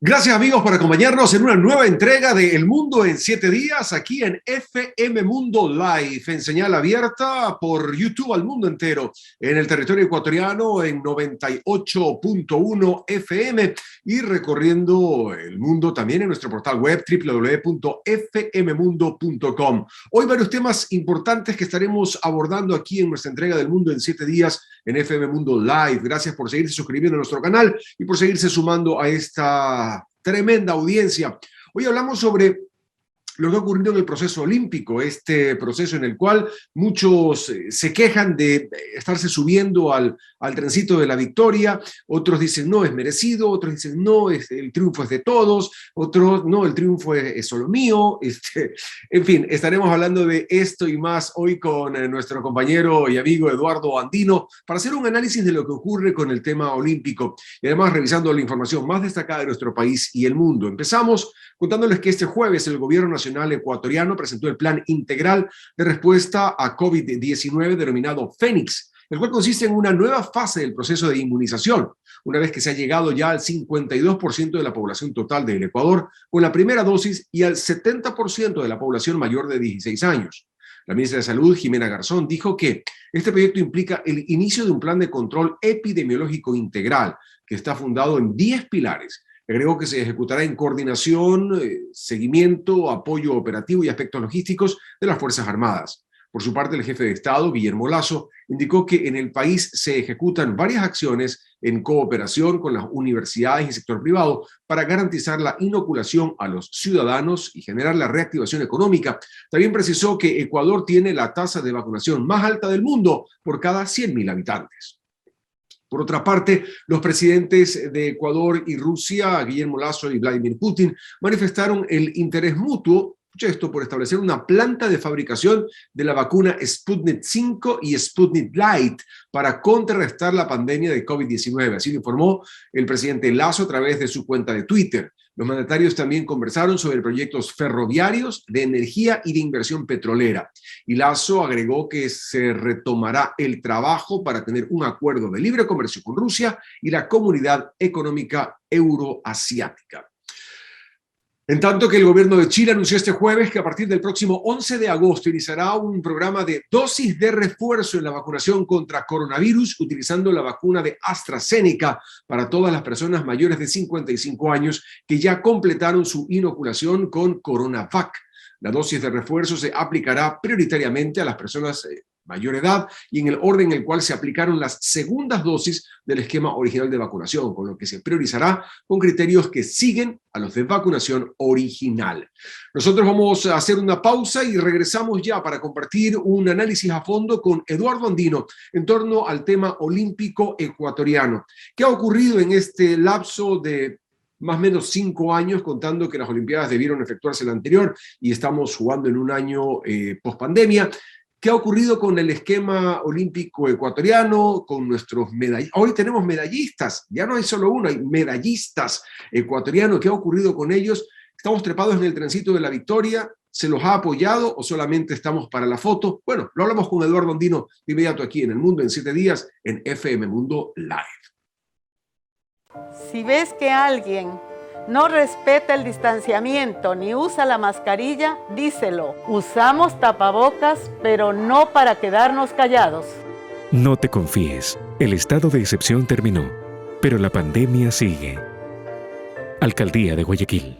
Gracias amigos por acompañarnos en una nueva entrega de El Mundo en 7 días aquí en FM Mundo Live, en señal abierta por YouTube al mundo entero, en el territorio ecuatoriano en 98.1 FM y recorriendo el mundo también en nuestro portal web www.fmmundo.com. Hoy varios temas importantes que estaremos abordando aquí en nuestra entrega del Mundo en 7 días en FM Mundo Live. Gracias por seguirse suscribiendo a nuestro canal y por seguirse sumando a esta tremenda audiencia. Hoy hablamos sobre lo que ha ocurrido en el proceso olímpico, este proceso en el cual muchos se quejan de estarse subiendo al trencito de la victoria, otros dicen no, es merecido, otros dicen no, el triunfo es de todos, otros no, el triunfo es solo mío. En fin, estaremos hablando de esto y más hoy con nuestro compañero y amigo Eduardo Andino para hacer un análisis de lo que ocurre con el tema olímpico y además revisando la información más destacada de nuestro país y el mundo. Empezamos contándoles que este jueves el gobierno nacional ecuatoriano presentó el Plan Integral de Respuesta a COVID-19 denominado Fénix, el cual consiste en una nueva fase del proceso de inmunización, una vez que se ha llegado ya al 52% de la población total del Ecuador con la primera dosis y al 70% de la población mayor de 16 años. La ministra de Salud, Jimena Garzón, dijo que este proyecto implica el inicio de un plan de control epidemiológico integral que está fundado en 10 pilares. Agregó que se ejecutará en coordinación, seguimiento, apoyo operativo y aspectos logísticos de las Fuerzas Armadas. Por su parte, el jefe de Estado, Guillermo Lasso, indicó que en el país se ejecutan varias acciones en cooperación con las universidades y sector privado para garantizar la inoculación a los ciudadanos y generar la reactivación económica. También precisó que Ecuador tiene la tasa de vacunación más alta del mundo por cada 100.000 habitantes. Por otra parte, los presidentes de Ecuador y Rusia, Guillermo Lasso y Vladimir Putin, manifestaron el interés mutuo, esto por establecer una planta de fabricación de la vacuna Sputnik 5 y Sputnik Light para contrarrestar la pandemia de COVID-19. Así lo informó el presidente Lasso a través de su cuenta de Twitter. Los mandatarios también conversaron sobre proyectos ferroviarios, de energía y de inversión petrolera. Y Lasso agregó que se retomará el trabajo para tener un acuerdo de libre comercio con Rusia y la Comunidad Económica Euroasiática. En tanto que el gobierno de Chile anunció este jueves que a partir del próximo 11 de agosto iniciará un programa de dosis de refuerzo en la vacunación contra coronavirus utilizando la vacuna de AstraZeneca para todas las personas mayores de 55 años que ya completaron su inoculación con CoronaVac. La dosis de refuerzo se aplicará prioritariamente a las personas mayor edad y en el orden en el cual se aplicaron las segundas dosis del esquema original de vacunación, con lo que se priorizará con criterios que siguen a los de vacunación original. Nosotros vamos a hacer una pausa y regresamos ya para compartir un análisis a fondo con Eduardo Andino en torno al tema olímpico ecuatoriano. ¿Qué ha ocurrido en este lapso de más o menos 5 años, contando que las Olimpiadas debieron efectuarse el anterior y estamos jugando en un año post-pandemia? ¿Qué ha ocurrido con el esquema olímpico ecuatoriano, con nuestros medallistas? Hoy tenemos medallistas, ya no hay solo uno, hay medallistas ecuatorianos. ¿Qué ha ocurrido con ellos? ¿Estamos trepados en el trencito de la victoria? ¿Se los ha apoyado o solamente estamos para la foto? Bueno, lo hablamos con Eduardo Andino de inmediato aquí en El Mundo en 7 días en FM Mundo Live. Si ves que alguien no respeta el distanciamiento ni usa la mascarilla, díselo. Usamos tapabocas, pero no para quedarnos callados. No te confíes. El estado de excepción terminó, pero la pandemia sigue. Alcaldía de Guayaquil.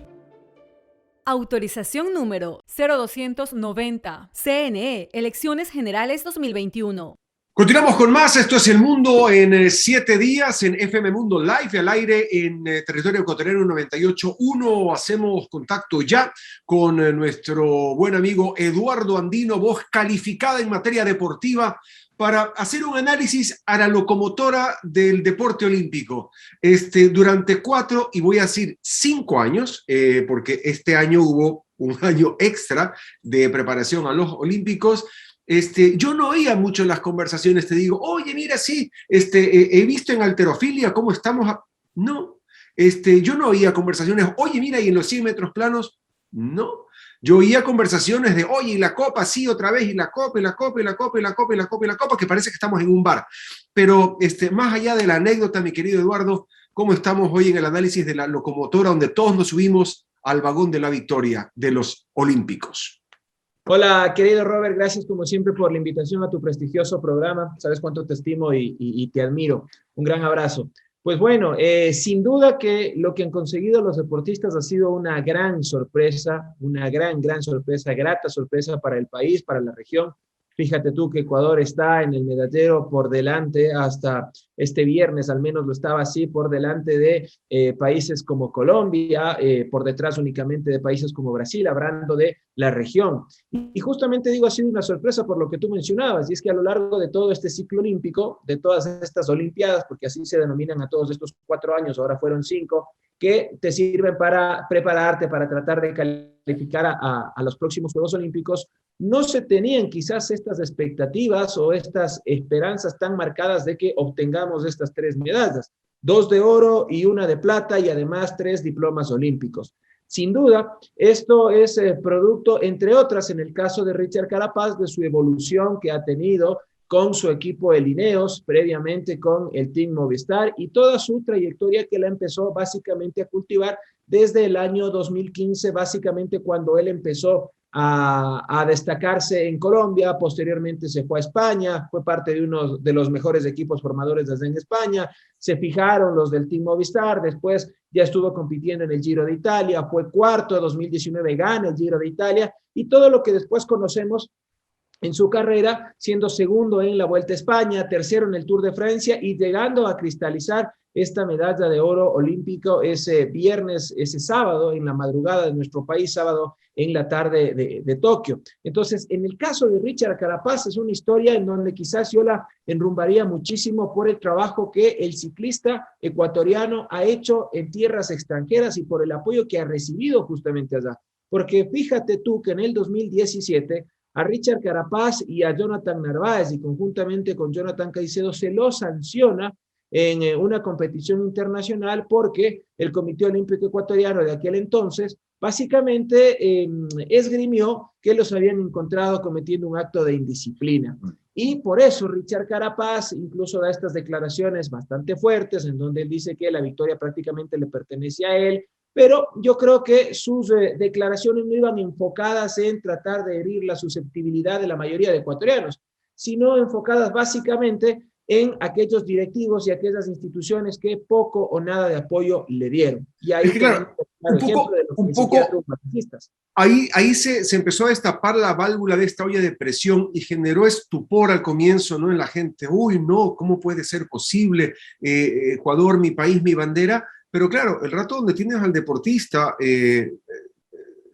Autorización número 0290. CNE, Elecciones Generales 2021. Continuamos con más. Esto es El Mundo en 7 días en FM Mundo Live, al aire en territorio ecuatoriano 98.1. Hacemos contacto ya con nuestro buen amigo Eduardo Andino, voz calificada en materia deportiva, para hacer un análisis a la locomotora del deporte olímpico. Durante 4 y voy a decir 5 años, porque este año hubo un año extra de preparación a los Olímpicos. Yo no oía mucho las conversaciones, te digo, oye, mira, sí, he visto en halterofilia cómo estamos. No, yo no oía conversaciones, oye, mira, y en los 100 metros planos, no. Yo oía conversaciones de, oye, y la copa, sí, otra vez, y la copa, y la copa, y la copa, y la copa, y la copa, y la copa, que parece que estamos en un bar. Pero más allá de la anécdota, mi querido Eduardo, ¿Cómo estamos hoy en el análisis de la locomotora donde todos nos subimos al vagón de la victoria de los Olímpicos? Hola, querido Robert, gracias como siempre por la invitación a tu prestigioso programa. Sabes cuánto te estimo y te admiro. Un gran abrazo. Pues bueno, sin duda que lo que han conseguido los deportistas ha sido una gran sorpresa, una gran sorpresa, grata sorpresa para el país, para la región. Fíjate tú que Ecuador está en el medallero por delante, hasta este viernes al menos lo estaba así, por delante de países como Colombia, por detrás únicamente de países como Brasil, hablando de la región. Y justamente digo, ha sido una sorpresa por lo que tú mencionabas, y es que a lo largo de todo este ciclo olímpico, de todas estas olimpiadas, porque así se denominan a todos estos 4 años, ahora fueron 5, que te sirven para prepararte, para tratar de calificar a los próximos Juegos Olímpicos, no se tenían quizás estas expectativas o estas esperanzas tan marcadas de que obtengamos estas 3 medallas, 2 de oro y 1 de plata y además 3 diplomas olímpicos. Sin duda, esto es producto, entre otras, en el caso de Richard Carapaz, de su evolución que ha tenido con su equipo el Ineos, previamente con el Team Movistar y toda su trayectoria que la empezó básicamente a cultivar desde el año 2015, básicamente cuando él empezó a destacarse en Colombia, posteriormente se fue a España, fue parte de uno de los mejores equipos formadores desde en España, se fijaron los del Team Movistar, después ya estuvo compitiendo en el Giro de Italia, fue cuarto, 2019 gana el Giro de Italia, y todo lo que después conocemos en su carrera, siendo segundo en la Vuelta a España, tercero en el Tour de Francia y llegando a cristalizar esta medalla de oro olímpico ese viernes, ese sábado, en la madrugada de nuestro país, sábado en la tarde de Tokio. Entonces, en el caso de Richard Carapaz, es una historia en donde quizás yo la enrumbaría muchísimo por el trabajo que el ciclista ecuatoriano ha hecho en tierras extranjeras y por el apoyo que ha recibido justamente allá. Porque fíjate tú que en el 2017 a Richard Carapaz y a Jonathan Narváez y conjuntamente con Jonathan Caicedo se lo sanciona en una competición internacional porque el Comité Olímpico Ecuatoriano de aquel entonces básicamente esgrimió que los habían encontrado cometiendo un acto de indisciplina. Y por eso Richard Carapaz incluso da estas declaraciones bastante fuertes en donde él dice que la victoria prácticamente le pertenece a él, pero yo creo que sus declaraciones no iban enfocadas en tratar de herir la susceptibilidad de la mayoría de ecuatorianos, sino enfocadas básicamente en aquellos directivos y aquellas instituciones que poco o nada de apoyo le dieron. Y ahí claro, ahí se empezó a destapar la válvula de esta olla de presión y generó estupor al comienzo, ¿no? En la gente, uy, no, ¿cómo puede ser posible? Ecuador, mi país, mi bandera. Pero claro, el rato donde tienes al deportista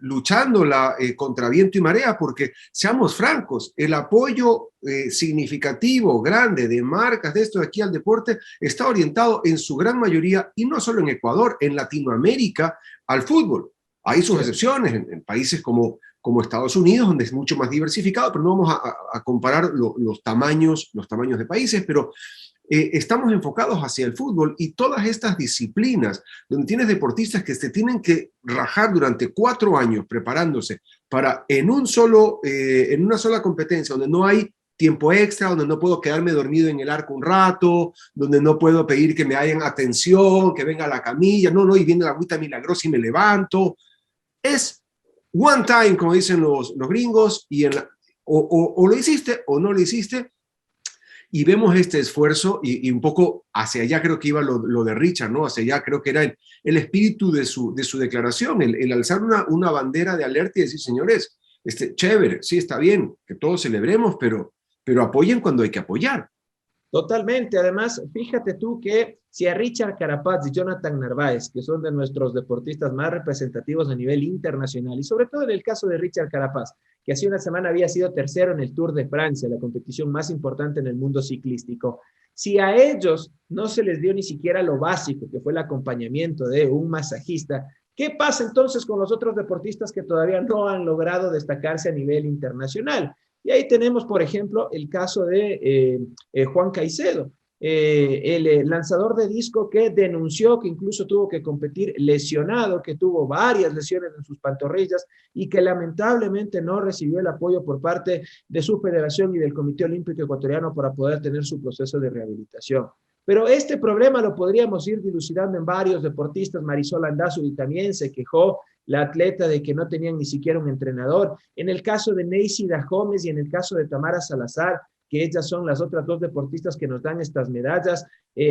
luchándola contra viento y marea, porque seamos francos, el apoyo significativo, grande de marcas de esto de aquí al deporte está orientado en su gran mayoría, y no solo en Ecuador, en Latinoamérica, al fútbol. Hay sus excepciones en países como Estados Unidos, donde es mucho más diversificado, pero no vamos a comparar los tamaños de países, pero estamos enfocados hacia el fútbol y todas estas disciplinas donde tienes deportistas que se tienen que rajar durante 4 años preparándose para en una sola competencia donde no hay tiempo extra, donde no puedo quedarme dormido en el arco un rato, donde no puedo pedir que me hagan atención, que venga la camilla, no, y viene la agüita milagrosa y me levanto. Es one time, como dicen los gringos, y o lo hiciste o no lo hiciste. Y vemos este esfuerzo y un poco hacia allá creo que iba lo de Richard, ¿no? Hacia allá creo que era el espíritu de su declaración, el alzar una bandera de alerta y decir, señores, chévere, sí, está bien, que todos celebremos, pero apoyen cuando hay que apoyar. Totalmente. Además, fíjate tú que si a Richard Carapaz y Jonathan Narváez, que son de nuestros deportistas más representativos a nivel internacional, y sobre todo en el caso de Richard Carapaz, que hace una semana había sido tercero en el Tour de Francia, la competición más importante en el mundo ciclístico, si a ellos no se les dio ni siquiera lo básico, que fue el acompañamiento de un masajista, ¿qué pasa entonces con los otros deportistas que todavía no han logrado destacarse a nivel internacional? Y ahí tenemos, por ejemplo, el caso de Juan Caicedo, el lanzador de disco que denunció que incluso tuvo que competir lesionado, que tuvo varias lesiones en sus pantorrillas y que lamentablemente no recibió el apoyo por parte de su federación y del Comité Olímpico Ecuatoriano para poder tener su proceso de rehabilitación. Pero este problema lo podríamos ir dilucidando en varios deportistas. Marisol Andazuri también se quejó, la atleta, de que no tenían ni siquiera un entrenador. En el caso de Neisida Gómez y en el caso de Tamara Salazar, que ellas son las otras dos deportistas que nos dan estas medallas,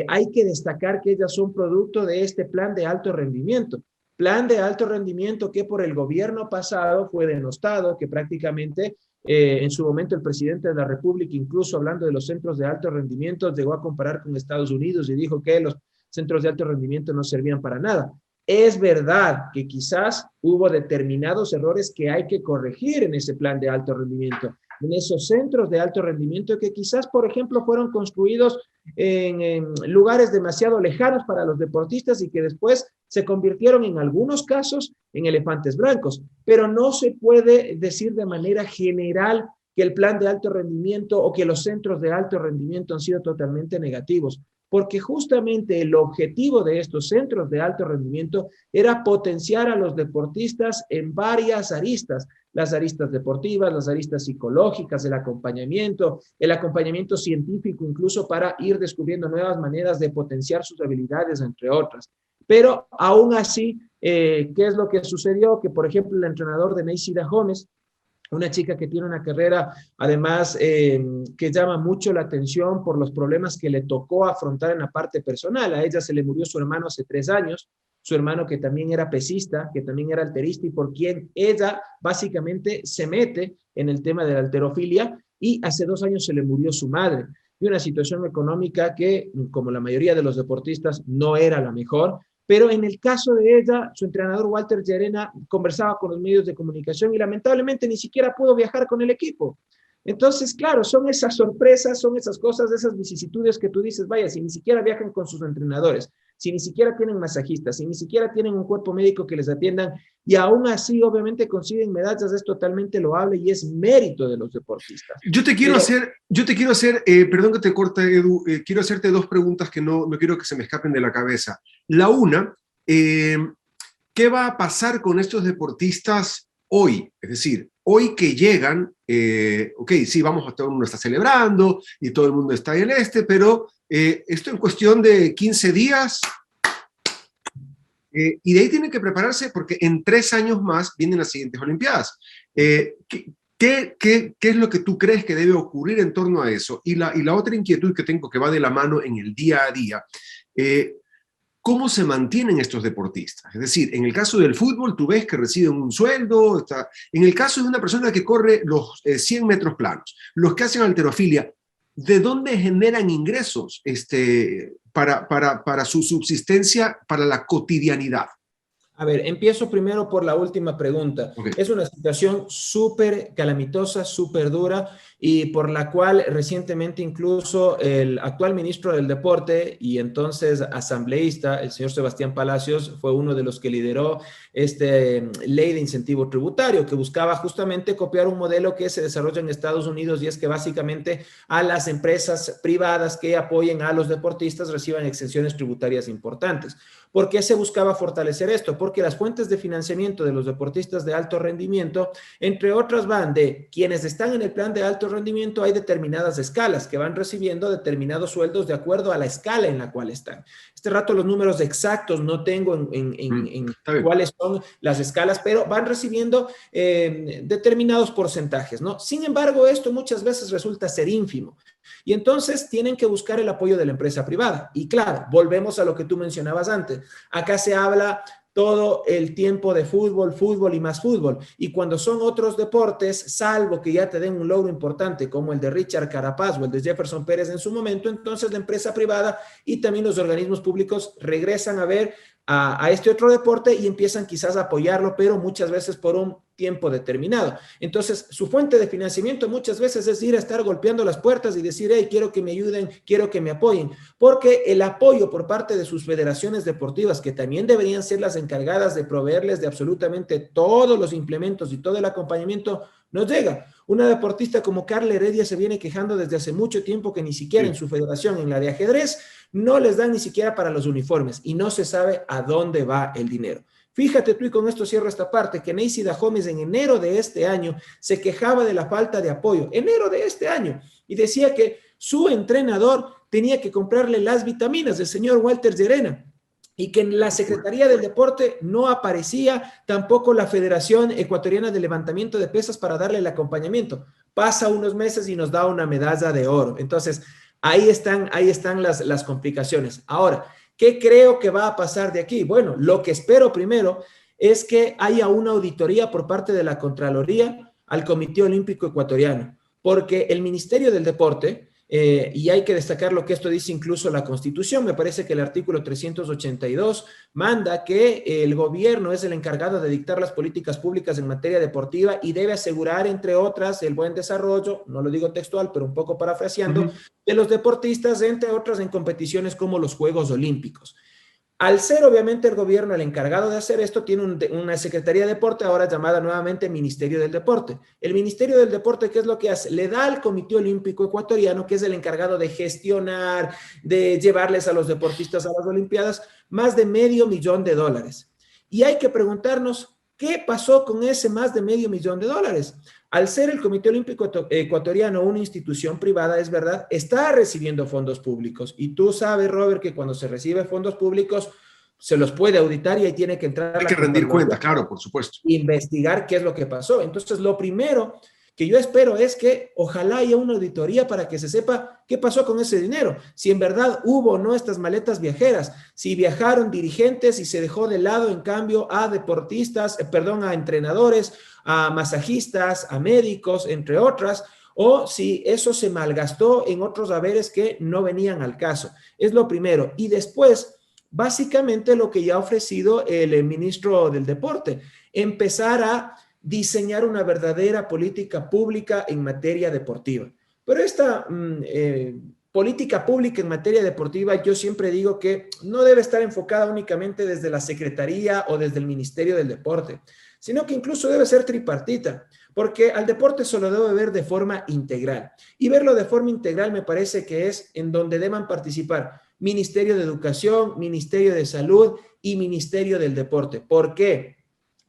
hay que destacar que ellas son producto de este plan de alto rendimiento. Plan de alto rendimiento que por el gobierno pasado fue denostado, que prácticamente en su momento el presidente de la República, incluso hablando de los centros de alto rendimiento, llegó a comparar con Estados Unidos y dijo que los centros de alto rendimiento no servían para nada. Es verdad que quizás hubo determinados errores que hay que corregir en ese plan de alto rendimiento, en esos centros de alto rendimiento que quizás, por ejemplo, fueron construidos en lugares demasiado lejanos para los deportistas y que después se convirtieron en algunos casos en elefantes blancos. Pero no se puede decir de manera general que el plan de alto rendimiento o que los centros de alto rendimiento han sido totalmente negativos, porque justamente el objetivo de estos centros de alto rendimiento era potenciar a los deportistas en varias aristas, las aristas deportivas, las aristas psicológicas, el acompañamiento científico, incluso para ir descubriendo nuevas maneras de potenciar sus habilidades, entre otras. Pero aún así, ¿qué es lo que sucedió? Que, por ejemplo, el entrenador de Neisida Gómez, una chica que tiene una carrera, además, que llama mucho la atención por los problemas que le tocó afrontar en la parte personal. A ella se le murió su hermano hace 3 años, su hermano que también era pesista, que también era halterista y por quien ella básicamente se mete en el tema de la halterofilia, y hace 2 años se le murió su madre. Y una situación económica que, como la mayoría de los deportistas, no era la mejor. Pero en el caso de ella, su entrenador Walter Llarena conversaba con los medios de comunicación y lamentablemente ni siquiera pudo viajar con el equipo. Entonces, claro, son esas sorpresas, son esas cosas, esas vicisitudes que tú dices, vaya, si ni siquiera viajan con sus entrenadores, si ni siquiera tienen masajistas, si ni siquiera tienen un cuerpo médico que les atiendan, y aún así, obviamente, consiguen medallas, es totalmente loable y es mérito de los deportistas. Yo te quiero hacer, perdón que te corte, Edu, quiero hacerte 2 preguntas que no quiero que se me escapen de la cabeza. La una, ¿qué va a pasar con estos deportistas hoy? Es decir, hoy que llegan, ok, sí, todo el mundo está celebrando y todo el mundo está en el pero esto en cuestión de 15 días, y de ahí tienen que prepararse porque en 3 años más vienen las siguientes Olimpiadas. ¿Qué es lo que tú crees que debe ocurrir en torno a eso? Y la otra inquietud que tengo, que va de la mano en el día a día, ¿cómo se mantienen estos deportistas? Es decir, en el caso del fútbol, tú ves que reciben un sueldo. En el caso de una persona que corre los 100 metros planos, los que hacen halterofilia, ¿de dónde generan ingresos para su subsistencia, para la cotidianidad? A ver, empiezo primero por la última pregunta. Okay. Es una situación súper calamitosa, súper dura, y por la cual recientemente incluso el actual ministro del Deporte y entonces asambleísta, el señor Sebastián Palacios, fue uno de los que lideró ley de incentivo tributario que buscaba justamente copiar un modelo que se desarrolla en Estados Unidos, y es que básicamente a las empresas privadas que apoyen a los deportistas reciban exenciones tributarias importantes. ¿Por qué se buscaba fortalecer esto? Porque las fuentes de financiamiento de los deportistas de alto rendimiento, entre otras, van de quienes están en el plan de alto rendimiento. Hay determinadas escalas que van recibiendo determinados sueldos de acuerdo a la escala en la cual están. Este rato los números exactos no tengo en cuáles son las escalas, pero van recibiendo determinados porcentajes, ¿no? Sin embargo, esto muchas veces resulta ser ínfimo. Y entonces tienen que buscar el apoyo de la empresa privada. Y claro, volvemos a lo que tú mencionabas antes. Acá se habla todo el tiempo de fútbol, fútbol y más fútbol. Y cuando son otros deportes, salvo que ya te den un logro importante como el de Richard Carapaz o el de Jefferson Pérez en su momento, entonces la empresa privada y también los organismos públicos regresan a ver a este otro deporte y empiezan quizás a apoyarlo, pero muchas veces por un tiempo determinado. Entonces, su fuente de financiamiento muchas veces es ir a estar golpeando las puertas y decir, hey, quiero que me ayuden, quiero que me apoyen, porque el apoyo por parte de sus federaciones deportivas, que también deberían ser las encargadas de proveerles de absolutamente todos los implementos y todo el acompañamiento, no llega. Una deportista como Carla Heredia se viene quejando desde hace mucho tiempo que ni siquiera en su federación, en la de ajedrez, no les dan ni siquiera para los uniformes y no se sabe a dónde va el dinero. Fíjate tú, y con esto cierro esta parte, que Neisida Gómez en enero de este año se quejaba de la falta de apoyo, enero de este año, y decía que su entrenador tenía que comprarle las vitaminas del señor Walter Llerena, y que en la Secretaría del Deporte no aparecía tampoco la Federación Ecuatoriana de Levantamiento de Pesas para darle el acompañamiento. Pasa unos meses y nos da una medalla de oro. Entonces, ahí están las complicaciones. Ahora, ¿qué creo que va a pasar de aquí? Bueno, lo que espero primero es que haya una auditoría por parte de la Contraloría al Comité Olímpico Ecuatoriano, porque el Ministerio del Deporte, y hay que destacar lo que esto dice incluso la Constitución, me parece que el artículo 382 manda que el gobierno es el encargado de dictar las políticas públicas en materia deportiva y debe asegurar, entre otras, el buen desarrollo, no lo digo textual, pero un poco parafraseando, de los deportistas, entre otras, en competiciones como los Juegos Olímpicos. Al ser obviamente el gobierno el encargado de hacer esto, tiene una Secretaría de Deporte ahora llamada nuevamente Ministerio del Deporte. El Ministerio del Deporte, ¿qué es lo que hace? Le da al Comité Olímpico Ecuatoriano, que es el encargado de gestionar, de llevarles a los deportistas a las Olimpiadas, más de $500,000. Y hay que preguntarnos, ¿qué pasó con ese más de $500,000? Al ser el Comité Olímpico Ecuatoriano una institución privada, es verdad, está recibiendo fondos públicos. Y tú sabes, Robert, que cuando se recibe fondos públicos, se los puede auditar y ahí tiene que entrar. Hay que rendir cuentas, claro, por supuesto. Investigar qué es lo que pasó. Entonces, lo primero que yo espero es que ojalá haya una auditoría para que se sepa qué pasó con ese dinero, si en verdad hubo o no estas maletas viajeras, si viajaron dirigentes y se dejó de lado en cambio a deportistas, a entrenadores, a masajistas, a médicos, entre otras, o si eso se malgastó en otros haberes que no venían al caso. Es lo primero. Y después, básicamente lo que ya ha ofrecido el ministro del Deporte, empezar a diseñar una verdadera política pública en materia deportiva. Pero esta política pública en materia deportiva, yo siempre digo que no debe estar enfocada únicamente desde la Secretaría o desde el Ministerio del Deporte, sino que incluso debe ser tripartita, porque al deporte se lo debe ver de forma integral. Y verlo de forma integral me parece que es en donde deban participar Ministerio de Educación, Ministerio de Salud y Ministerio del Deporte. ¿Por qué?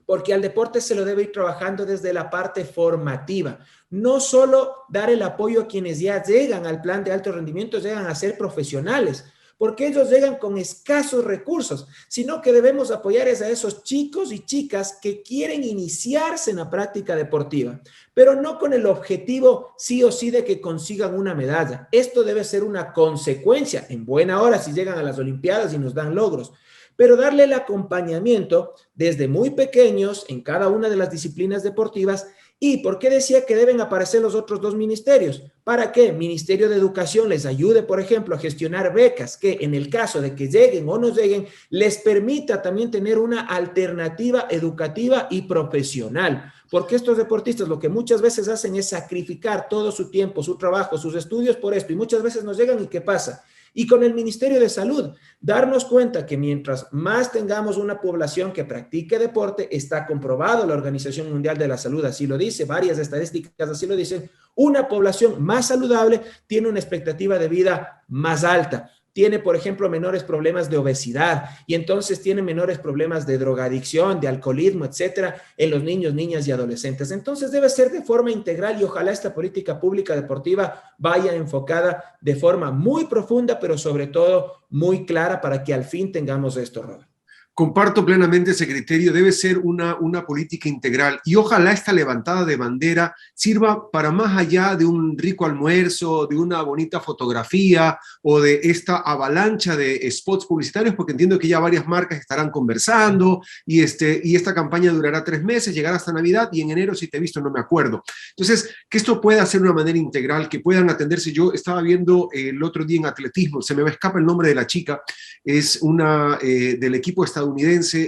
Porque al deporte se lo debe ir trabajando desde la parte formativa. No solo dar el apoyo a quienes ya llegan al plan de alto rendimiento, llegan a ser profesionales, porque ellos llegan con escasos recursos, sino que debemos apoyar a esos chicos y chicas que quieren iniciarse en la práctica deportiva, pero no con el objetivo sí o sí de que consigan una medalla. Esto debe ser una consecuencia, en buena hora si llegan a las Olimpiadas y nos dan logros, pero darle el acompañamiento desde muy pequeños en cada una de las disciplinas deportivas. ¿Y por qué decía que deben aparecer los otros dos ministerios? ¿Para qué? Ministerio de Educación les ayude, por ejemplo, a gestionar becas que en el caso de que lleguen o no lleguen, les permita también tener una alternativa educativa y profesional. Porque estos deportistas lo que muchas veces hacen es sacrificar todo su tiempo, su trabajo, sus estudios por esto, y muchas veces nos llegan y ¿qué pasa? Y con el Ministerio de Salud, darnos cuenta que mientras más tengamos una población que practique deporte, está comprobado, la Organización Mundial de la Salud así lo dice, varias estadísticas así lo dicen, una población más saludable tiene una expectativa de vida más alta. Tiene, por ejemplo, menores problemas de obesidad y entonces tiene menores problemas de drogadicción, de alcoholismo, etcétera, en los niños, niñas y adolescentes. Entonces debe ser de forma integral y ojalá esta política pública deportiva vaya enfocada de forma muy profunda, pero sobre todo muy clara para que al fin tengamos esto, Robert. Comparto plenamente ese criterio, debe ser una política integral y ojalá esta levantada de bandera sirva para más allá de un rico almuerzo, de una bonita fotografía o de esta avalancha de spots publicitarios, porque entiendo que ya varias marcas estarán conversando y esta campaña durará 3 meses, llegará hasta Navidad y en enero, si te he visto, no me acuerdo. Entonces, que esto pueda ser de una manera integral, que puedan atenderse. Yo estaba viendo el otro día en atletismo, se me escapa el nombre de la chica, es una del equipo estadounidense,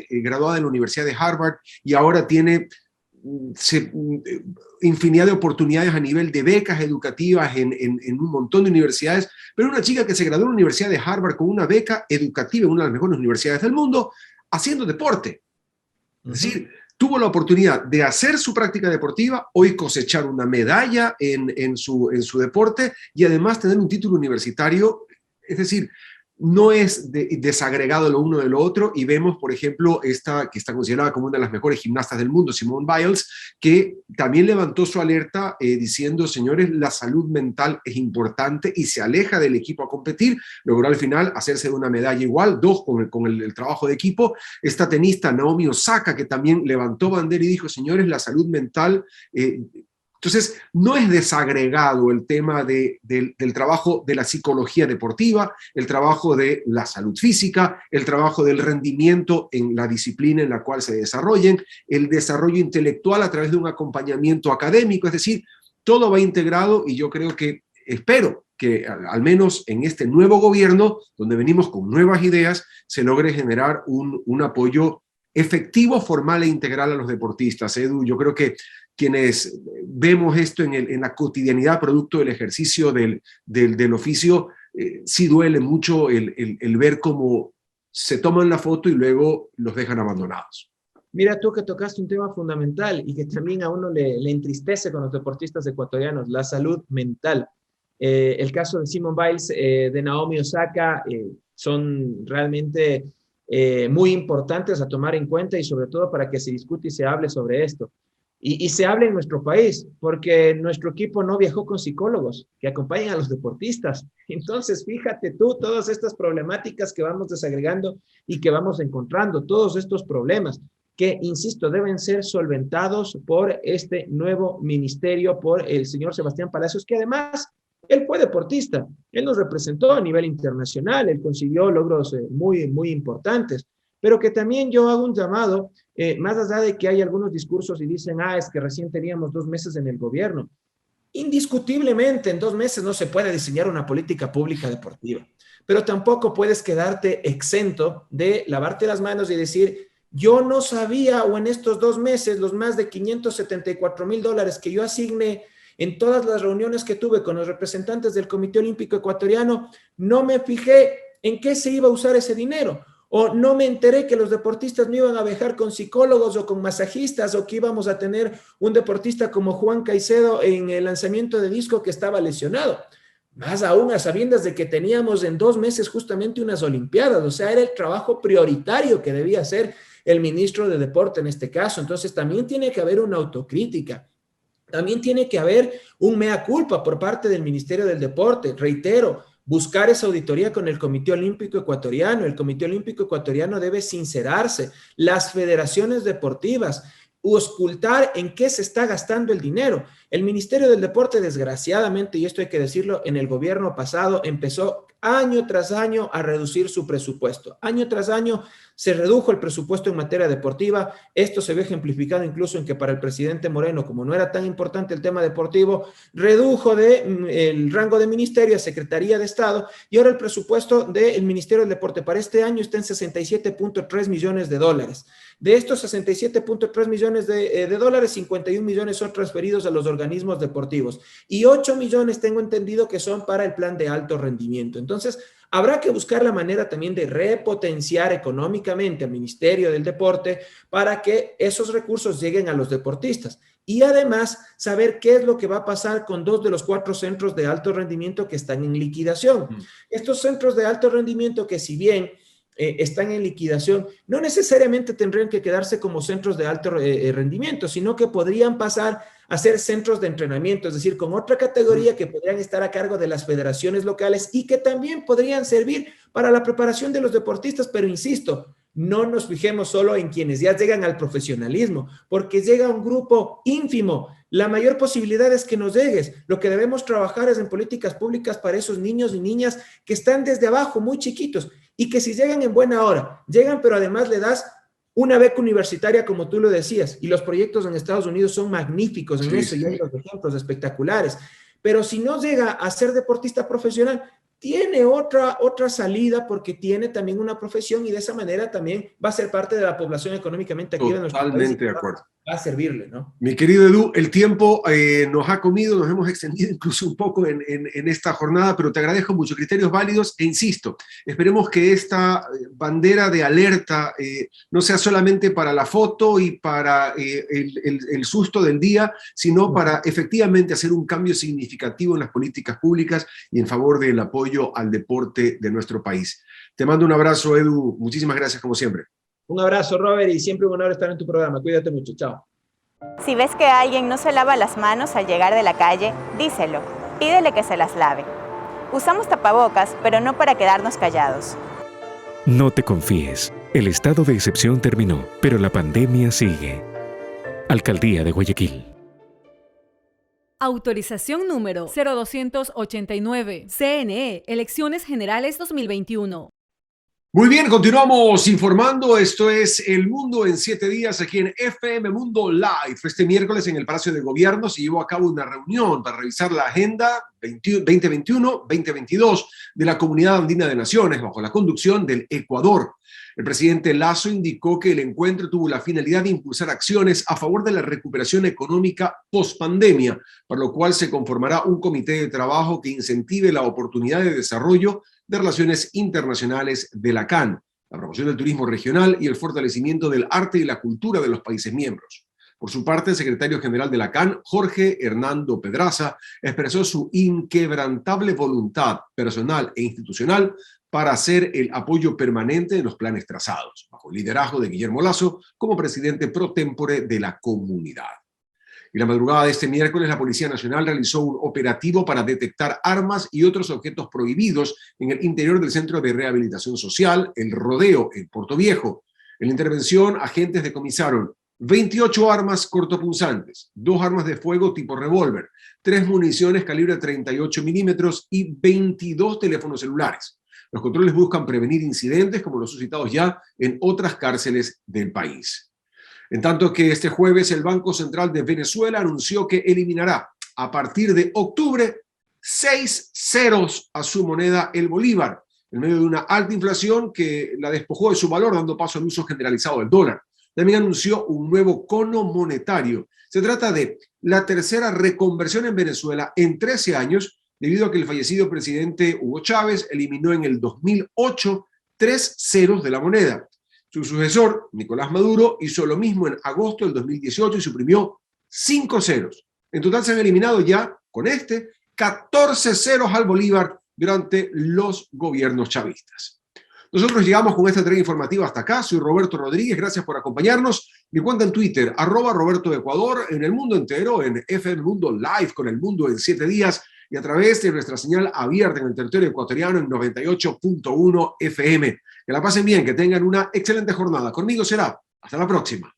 graduada de la Universidad de Harvard y ahora tiene infinidad de oportunidades a nivel de becas educativas en un montón de universidades, pero una chica que se graduó en la Universidad de Harvard con una beca educativa en una de las mejores universidades del mundo, haciendo deporte. Es decir, tuvo la oportunidad de hacer su práctica deportiva, hoy cosechar una medalla en su deporte y además tener un título universitario. Es decir, no es desagregado lo uno de lo otro, y vemos, por ejemplo, esta que está considerada como una de las mejores gimnastas del mundo, Simone Biles, que también levantó su alerta diciendo, señores, la salud mental es importante, y se aleja del equipo a competir. Logró al final hacerse de una medalla igual, 2 con el trabajo de equipo. Esta tenista Naomi Osaka, que también levantó bandera y dijo, señores, la salud mental... Entonces, no es desagregado el tema del trabajo de la psicología deportiva, el trabajo de la salud física, el trabajo del rendimiento en la disciplina en la cual se desarrollen, el desarrollo intelectual a través de un acompañamiento académico. Es decir, todo va integrado, y yo creo que, espero que al menos en este nuevo gobierno, donde venimos con nuevas ideas, se logre generar un apoyo efectivo, formal e integral a los deportistas. Edu, yo creo que quienes vemos esto en la cotidianidad producto del ejercicio del oficio, sí duele mucho el ver cómo se toman la foto y luego los dejan abandonados. Mira tú que tocaste un tema fundamental y que también a uno le entristece con los deportistas ecuatorianos, la salud mental. El caso de Simone Biles, de Naomi Osaka, son realmente muy importantes a tomar en cuenta, y sobre todo para que se discute y se hable sobre esto. Y se hable en nuestro país, porque nuestro equipo no viajó con psicólogos que acompañen a los deportistas. Entonces, fíjate tú, todas estas problemáticas que vamos desagregando y que vamos encontrando, todos estos problemas que, insisto, deben ser solventados por este nuevo ministerio, por el señor Sebastián Palacios, que además, él fue deportista, él nos representó a nivel internacional, él consiguió logros muy, muy importantes, pero que también yo hago un llamado, más allá de que hay algunos discursos y dicen, es que recién teníamos 2 meses en el gobierno. Indiscutiblemente, en 2 meses no se puede diseñar una política pública deportiva, pero tampoco puedes quedarte exento de lavarte las manos y decir, yo no sabía, o en estos 2 meses, los más de $574,000 que yo asigné en todas las reuniones que tuve con los representantes del Comité Olímpico Ecuatoriano, no me fijé en qué se iba a usar ese dinero. O no me enteré que los deportistas no iban a viajar con psicólogos o con masajistas, o que íbamos a tener un deportista como Juan Caicedo en el lanzamiento de disco que estaba lesionado. Más aún a sabiendas de que teníamos en 2 meses justamente unas Olimpiadas. O sea, era el trabajo prioritario que debía hacer el ministro de Deporte en este caso. Entonces también tiene que haber una autocrítica. También tiene que haber un mea culpa por parte del Ministerio del Deporte. Reitero, buscar esa auditoría con el Comité Olímpico Ecuatoriano. El Comité Olímpico Ecuatoriano debe sincerarse. Las federaciones deportivas, ocultar en qué se está gastando el dinero. El Ministerio del Deporte, desgraciadamente, y esto hay que decirlo, en el gobierno pasado empezó año tras año a reducir su presupuesto. Año tras año se redujo el presupuesto en materia deportiva. Esto se ve ejemplificado incluso en que para el presidente Moreno, como no era tan importante el tema deportivo, redujo el rango de ministerio a Secretaría de Estado, y ahora el presupuesto del Ministerio del Deporte para este año está en $67.3 millones. De estos 67.3 millones de dólares, 51 millones son transferidos a los organismos deportivos y 8 millones tengo entendido que son para el plan de alto rendimiento. Entonces, habrá que buscar la manera también de repotenciar económicamente al Ministerio del Deporte para que esos recursos lleguen a los deportistas. Y además, saber qué es lo que va a pasar con 2 de los 4 centros de alto rendimiento que están en liquidación. Estos centros de alto rendimiento que, si bien están en liquidación, no necesariamente tendrían que quedarse como centros de alto rendimiento, sino que podrían pasar a ser centros de entrenamiento, es decir, con otra categoría que podrían estar a cargo de las federaciones locales y que también podrían servir para la preparación de los deportistas. Pero insisto, no nos fijemos solo en quienes ya llegan al profesionalismo, porque llega un grupo ínfimo. La mayor posibilidad es que nos llegues. Lo que debemos trabajar es en políticas públicas para esos niños y niñas que están desde abajo, muy chiquitos, y que si llegan en buena hora, llegan, pero además le das una beca universitaria, como tú lo decías, y los proyectos en Estados Unidos son magníficos en eso, y hay los ejemplos espectaculares. Pero si no llega a ser deportista profesional, tiene otra salida, porque tiene también una profesión, y de esa manera también va a ser parte de la población económicamente activa. Totalmente de acuerdo. va a servirle, ¿no? Mi querido Edu, el tiempo nos ha comido, nos hemos extendido incluso un poco en esta jornada, pero te agradezco mucho, criterios válidos e insisto, esperemos que esta bandera de alerta no sea solamente para la foto y para el susto del día, sino para efectivamente hacer un cambio significativo en las políticas públicas y en favor del apoyo al deporte de nuestro país. Te mando un abrazo, Edu, muchísimas gracias como siempre. Un abrazo, Robert, y siempre un honor estar en tu programa. Cuídate mucho. Chao. Si ves que alguien no se lava las manos al llegar de la calle, díselo. Pídele que se las lave. Usamos tapabocas, pero no para quedarnos callados. No te confíes. El estado de excepción terminó, pero la pandemia sigue. Alcaldía de Guayaquil. Autorización número 0289. CNE, Elecciones Generales 2021. Muy bien, continuamos informando. Esto es El Mundo en 7 días aquí en FM Mundo Live. Este miércoles en el Palacio de Gobierno se llevó a cabo una reunión para revisar la agenda 2021-2022 de la Comunidad Andina de Naciones bajo la conducción del Ecuador. El presidente Lasso indicó que el encuentro tuvo la finalidad de impulsar acciones a favor de la recuperación económica post-pandemia, para lo cual se conformará un comité de trabajo que incentive la oportunidad de desarrollo de relaciones internacionales de la CAN, la promoción del turismo regional y el fortalecimiento del arte y la cultura de los países miembros. Por su parte, el secretario general de la CAN, Jorge Hernando Pedraza, expresó su inquebrantable voluntad personal e institucional para hacer el apoyo permanente de los planes trazados, bajo el liderazgo de Guillermo Lasso como presidente pro tempore de la comunidad. En la madrugada de este miércoles, la Policía Nacional realizó un operativo para detectar armas y otros objetos prohibidos en el interior del Centro de Rehabilitación Social, El Rodeo, en Portoviejo. En la intervención, agentes decomisaron 28 armas cortopunzantes, 2 armas de fuego tipo revólver, 3 municiones calibre 38 milímetros y 22 teléfonos celulares. Los controles buscan prevenir incidentes como los suscitados ya en otras cárceles del país. En tanto que este jueves el Banco Central de Venezuela anunció que eliminará a partir de octubre 6 ceros a su moneda, el bolívar, en medio de una alta inflación que la despojó de su valor, dando paso al uso generalizado del dólar. También anunció un nuevo cono monetario. Se trata de la tercera reconversión en Venezuela en 13 años, debido a que el fallecido presidente Hugo Chávez eliminó en el 2008 3 ceros de la moneda. Su sucesor, Nicolás Maduro, hizo lo mismo en agosto del 2018 y suprimió 5 ceros. En total se han eliminado ya, con 14 ceros al bolívar durante los gobiernos chavistas. Nosotros llegamos con esta entrega informativa hasta acá. Soy Roberto Rodríguez, gracias por acompañarnos. Mi cuenta en Twitter, @RobertoEcuador, en el mundo entero, en FM Mundo Live con El Mundo en 7 días y a través de nuestra señal abierta en el territorio ecuatoriano en 98.1 FM. Que la pasen bien, que tengan una excelente jornada. Conmigo será hasta la próxima.